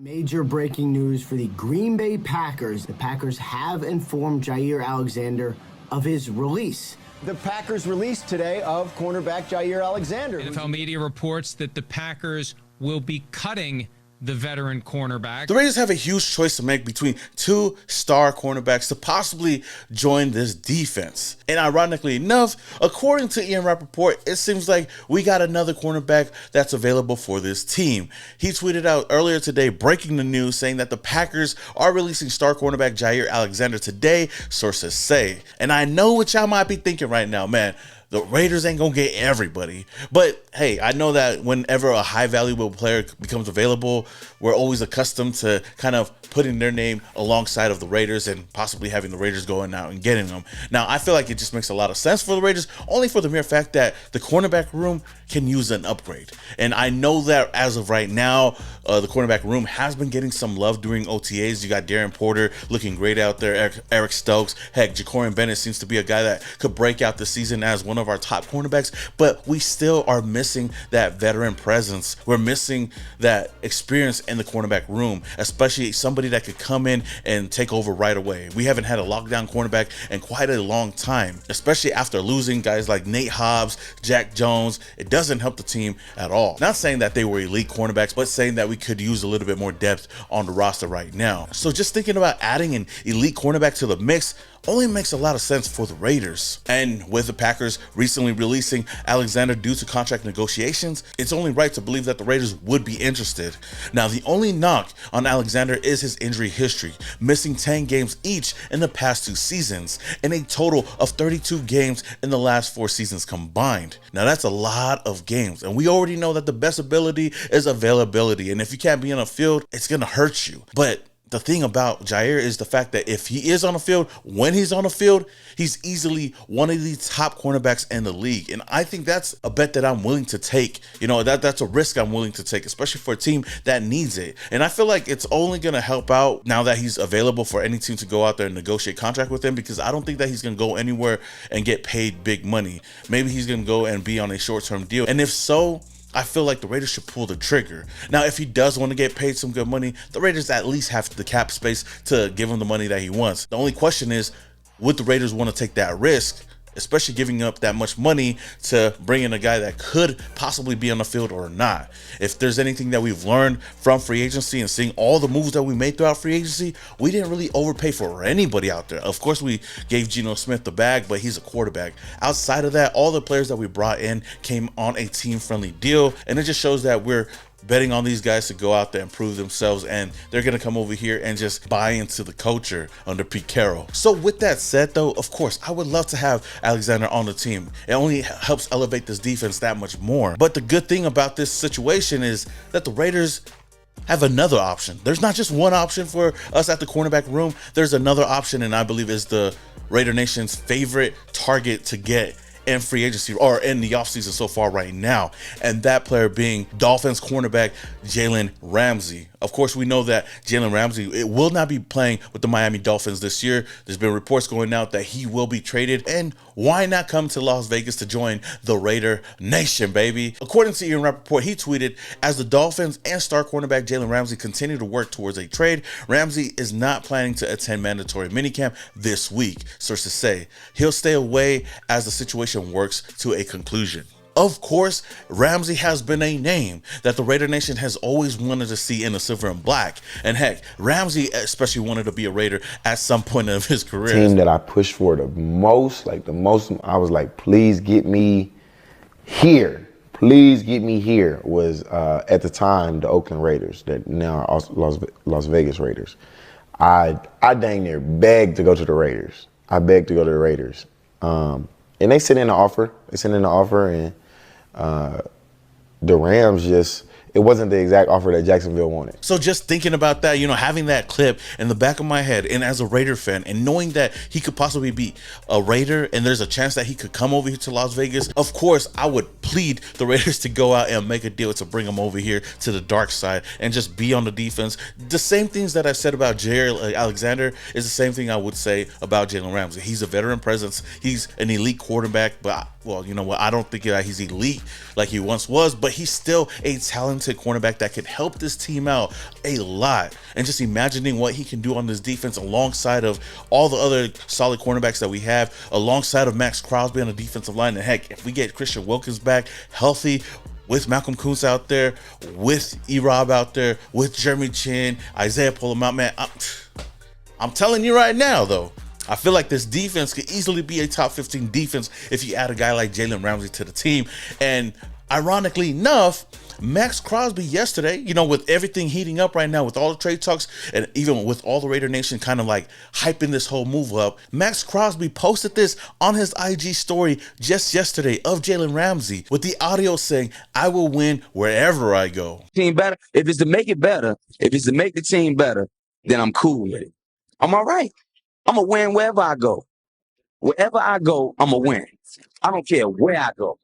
Major breaking news for the Green Bay Packers. The Packers have informed Jaire Alexander of his release. The Packers released today of cornerback Jaire Alexander. NFL media reports that the Packers will be cutting the veteran cornerback. The Raiders have a huge choice to make between two star cornerbacks to possibly join this defense. And ironically enough, according to Ian Rappaport, it seems like we got another cornerback that's available for this team. He tweeted out earlier today, breaking the news, saying that the Packers are releasing star cornerback Jaire Alexander today, sources say. And I know what y'all might be thinking right now, man. The Raiders ain't gonna get everybody. But hey, I know that whenever a high valuable player becomes available, we're always accustomed to kind of putting their name alongside of the Raiders and possibly having the Raiders going out and getting them. Now, I feel like it just makes a lot of sense for the Raiders, only for the mere fact that the cornerback room can use an upgrade. And I know that as of right now, the cornerback room has been getting some love during OTAs. You got Darren Porter looking great out there, Eric Stokes. Heck, Jacorian Bennett seems to be a guy that could break out this season as one of our top cornerbacks, but we still are missing that veteran presence. We're missing that experience in the cornerback room, especially somebody that could come in and take over right away. We haven't had a lockdown cornerback in quite a long time, especially after losing guys like Nate Hobbs, Jack Jones. It doesn't help the team at all. Not saying that they were elite cornerbacks, but saying that we could use a little bit more depth on the roster right now. So just thinking about adding an elite cornerback to the mix only makes a lot of sense for the Raiders. And with the Packers recently releasing Alexander due to contract negotiations, it's only right to believe that the Raiders would be interested. Now, the only knock on Alexander is his injury history, missing 10 games each in the past 2 seasons, and a total of 32 games in the last 4 seasons combined. Now, that's a lot of games, and we already know that the best ability is availability, and if you can't be on a field, it's gonna hurt you. But the thing about Jaire is the fact that if he is on the field, when he's on the field, he's easily one of the top cornerbacks in the league. And I think that's a bet that I'm willing to take. You know, that's a risk I'm willing to take, especially for a team that needs it. And I feel like it's only going to help out now that he's available for any team to go out there and negotiate contract with him, because I don't think that he's going to go anywhere and get paid big money. Maybe he's going to go and be on a short-term deal. And if so, I feel like the Raiders should pull the trigger. Now, if he does want to get paid some good money, the Raiders at least have the cap space to give him the money that he wants. The only question is, would the Raiders want to take that risk, especially giving up that much money to bring in a guy that could possibly be on the field or not? If there's anything that we've learned from free agency and seeing all the moves that we made throughout free agency, we didn't really overpay for anybody out there. Of course, we gave Geno Smith the bag, but he's a quarterback. Outside of that, all the players that we brought in came on a team-friendly deal, and it just shows that we're betting on these guys to go out there and prove themselves, and they're going to come over here and just buy into the culture under Pete Carroll. So with that said, though, of course, I would love to have Alexander on the team. It only helps elevate this defense that much more. But the good thing about this situation is that the Raiders have another option. There's not just one option for us at the cornerback room. There's another option, and I believe is the Raider Nation's favorite target to get in free agency or in the offseason so far right now, and that player being Dolphins cornerback Jalen Ramsey. Of course, we know that Jalen Ramsey will not be playing with the Miami Dolphins this year. There's been reports going out that he will be traded, and why not come to Las Vegas to join the Raider Nation, baby? According to Ian Rappaport, he tweeted, as the Dolphins and star cornerback Jalen Ramsey continue to work towards a trade, Ramsey is not planning to attend mandatory minicamp this week. Sources say he'll stay away as the situation works to a conclusion. Of course, Ramsey has been a name that the Raider Nation has always wanted to see in the silver and black. And heck, Ramsey especially wanted to be a Raider at some point of his career. Team that I pushed for the most, I was like, please get me here. Please get me here was, at the time, the Oakland Raiders, that now are Las Vegas Raiders. I dang near begged to go to the Raiders. I begged to go to the Raiders. And they sent in an offer. And the Rams it wasn't the exact offer that Jacksonville wanted. So just thinking about that, you know, having that clip in the back of my head, and as a Raider fan, and knowing that he could possibly be a Raider and there's a chance that he could come over here to Las Vegas, of course, I would plead the Raiders to go out and make a deal to bring him over here to the dark side and just be on the defense. The same things that I said about Jaire Alexander is the same thing I would say about Jalen Ramsey. He's a veteran presence. He's an elite quarterback, but well, you know what? I don't think that he's elite like he once was, but he's still a talented talented cornerback that could help this team out a lot. And just imagining what he can do on this defense alongside of all the other solid cornerbacks that we have, alongside of Maxx Crosby on the defensive line. And heck, if we get Christian Wilkins back healthy, with Malcolm Kuntz out there, with E-Rob out there, with Jeremy Chin, Isaiah Pull-Em-Out, man, I'm telling you right now, though, I feel like this defense could easily be a top 15 defense if you add a guy like Jalen Ramsey to the team. And ironically enough, Maxx Crosby yesterday, you know, with everything heating up right now, with all the trade talks, and even with all the Raider Nation kind of like hyping this whole move up, Maxx Crosby posted this on his IG story just yesterday of Jalen Ramsey with the audio saying, "I will win wherever I go." Team better. If it's to make it better, if it's to make the team better, then I'm cool with it. I'm all right. I'm going to win wherever I go. Wherever I go, I'm going to win. I don't care where I go.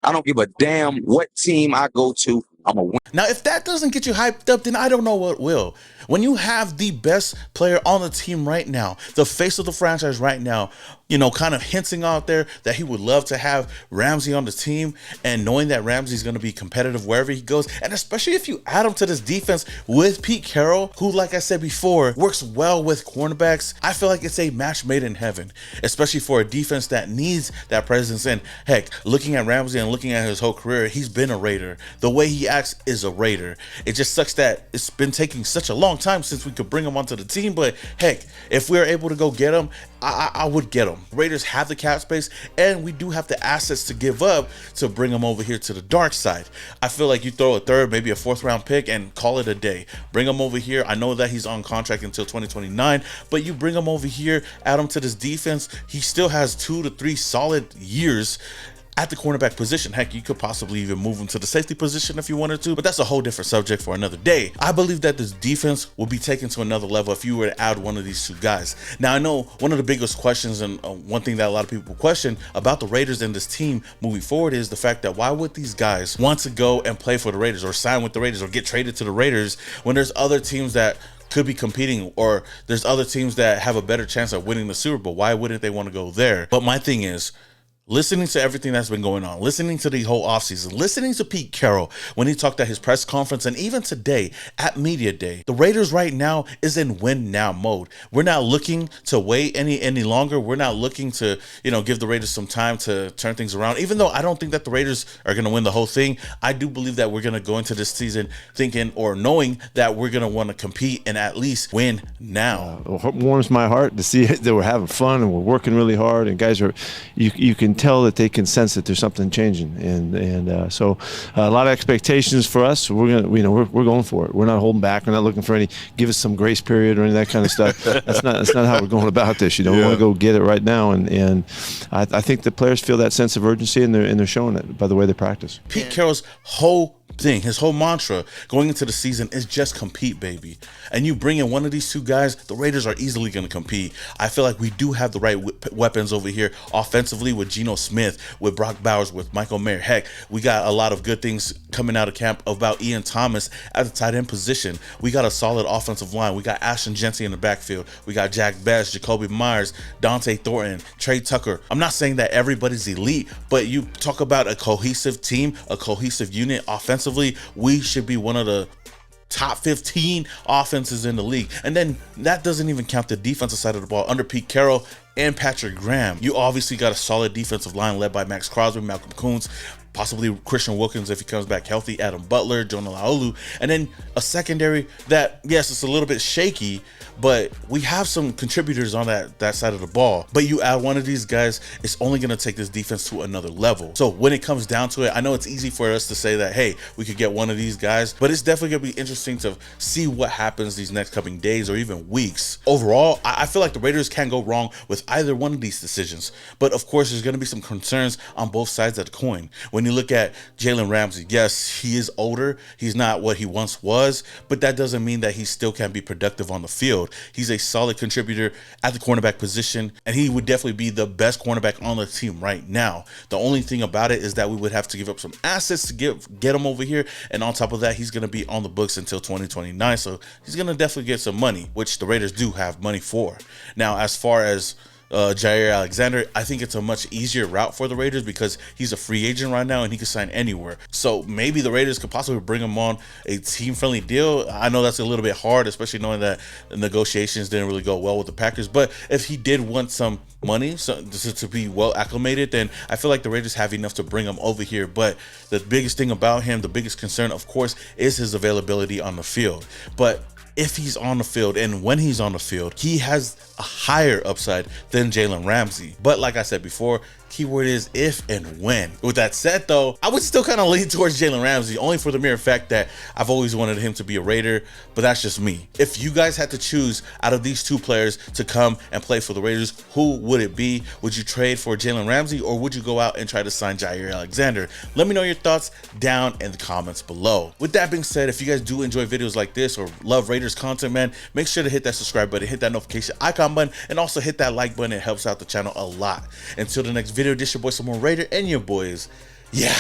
I don't give a damn what team I go to. I'm going to win. Now, if that doesn't get you hyped up, then I don't know what will. When you have the best player on the team right now, the face of the franchise right now, you know, kind of hinting out there that he would love to have Ramsey on the team, and knowing that Ramsey's going to be competitive wherever he goes, and especially if you add him to this defense with Pete Carroll, who, like I said before, works well with cornerbacks, I feel like it's a match made in heaven, especially for a defense that needs that presence. And heck, looking at Ramsey and looking at his whole career, he's been a Raider. The way he acts is a Raider. It just sucks that it's been taking such a long time since we could bring him onto the team, but heck, if we're able to go get him, I would get him. Raiders have the cap space, and we do have the assets to give up to bring him over here to the dark side. I feel like you throw a third, maybe a fourth round pick, and call it a day. Bring him over here. I know that he's on contract until 2029, but you bring him over here, add him to this defense. He still has 2 to 3 solid years at the cornerback position. Heck, you could possibly even move him to the safety position if you wanted to, but that's a whole different subject for another day. I believe that this defense will be taken to another level if you were to add one of these two guys. Now, I know one of the biggest questions, and one thing that a lot of people question about the Raiders and this team moving forward, is the fact that why would these guys want to go and play for the Raiders or sign with the Raiders or get traded to the Raiders when there's other teams that could be competing, or there's other teams that have a better chance of winning the Super Bowl? Why wouldn't they want to go there? But my thing is, listening to everything that's been going on, listening to the whole offseason, listening to Pete Carroll when he talked at his press conference, and even today at Media Day, the Raiders right now is in win now mode. We're not looking to wait any longer. We're not looking to, you know, give the Raiders some time to turn things around. Even though I don't think that the Raiders are going to win the whole thing, I do believe that we're going to go into this season thinking or knowing that we're going to want to compete and at least win now. It warms my heart to see that we're having fun and we're working really hard, and guys are, you can tell that they can sense that there's something changing, and so a lot of expectations for us. We're gonna, you know, we're going for it. We're not holding back. We're not looking for any give us some grace period or any of that kind of stuff. That's not how we're going about this. You know, we want to go get it right now, and I think the players feel that sense of urgency, and they're showing it by the way they practice. Pete Carroll's whole thing, his whole mantra going into the season is just compete, baby. And you bring in one of these two guys, the Raiders are easily going to compete. I feel like we do have the right weapons over here offensively with Geno Smith, with Brock Bowers, with Michael Mayer. Heck, we got a lot of good things coming out of camp about Ian Thomas at the tight end position. We got a solid offensive line. We got Ashton Jensen in the backfield. We got Jack Best, Jacoby Myers, Dante Thornton, Trey Tucker. I'm not saying that everybody's elite, but you talk about a cohesive team, a cohesive unit offensively. We should be one of the top 15 offenses in the league. And then that doesn't even count the defensive side of the ball under Pete Carroll and Patrick Graham. You obviously got a solid defensive line led by Maxx Crosby, Malcolm Kuntz, possibly Christian Wilkins if he comes back healthy, Adam Butler, Jonah Laulu, and then a secondary that, yes, it's a little bit shaky, but we have some contributors on that side of the ball. But you add one of these guys, it's only going to take this defense to another level. So when it comes down to it, I know it's easy for us to say that, hey, we could get one of these guys, but it's definitely going to be interesting to see what happens these next coming days or even weeks. Overall, I feel like the Raiders can't go wrong with either one of these decisions. But of course, there's going to be some concerns on both sides of the coin. When you look at Jalen Ramsey, yes, he is older. He's not what he once was, but that doesn't mean that he still can't be productive on the field. He's a solid contributor at the cornerback position, and he would definitely be the best cornerback on the team right now. The only thing about it is that we would have to give up some assets to get him over here, and on top of that, he's going to be on the books until 2029, so he's going to definitely get some money, which the Raiders do have money for. Now, as far as Jaire Alexander, I think it's a much easier route for the Raiders because he's a free agent right now and he can sign anywhere. So maybe the Raiders could possibly bring him on a team-friendly deal. I know that's a little bit hard, especially knowing that the negotiations didn't really go well with the Packers. But if he did want some money to be well acclimated, then I feel like the Raiders have enough to bring him over here. But the biggest thing about him, the biggest concern, of course, is his availability on the field. But if he's on the field and when he's on the field, he has a higher upside than Jalen Ramsey. But like I said before, keyword is if and when. With that said though, I would still kind of lean towards Jalen Ramsey, only for the mere fact that I've always wanted him to be a Raider, but that's just me. If you guys had to choose out of these two players to come and play for the Raiders, who would it be? Would you trade for Jalen Ramsey or would you go out and try to sign Jaire Alexander? Let me know your thoughts down in the comments below. With that being said, if you guys do enjoy videos like this or love Raiders content, man, make sure to hit that subscribe button, hit that notification icon button, and also hit that like button. It helps out the channel a lot. Until the next video, this your boy, Some More Raider, and your boys, yeah.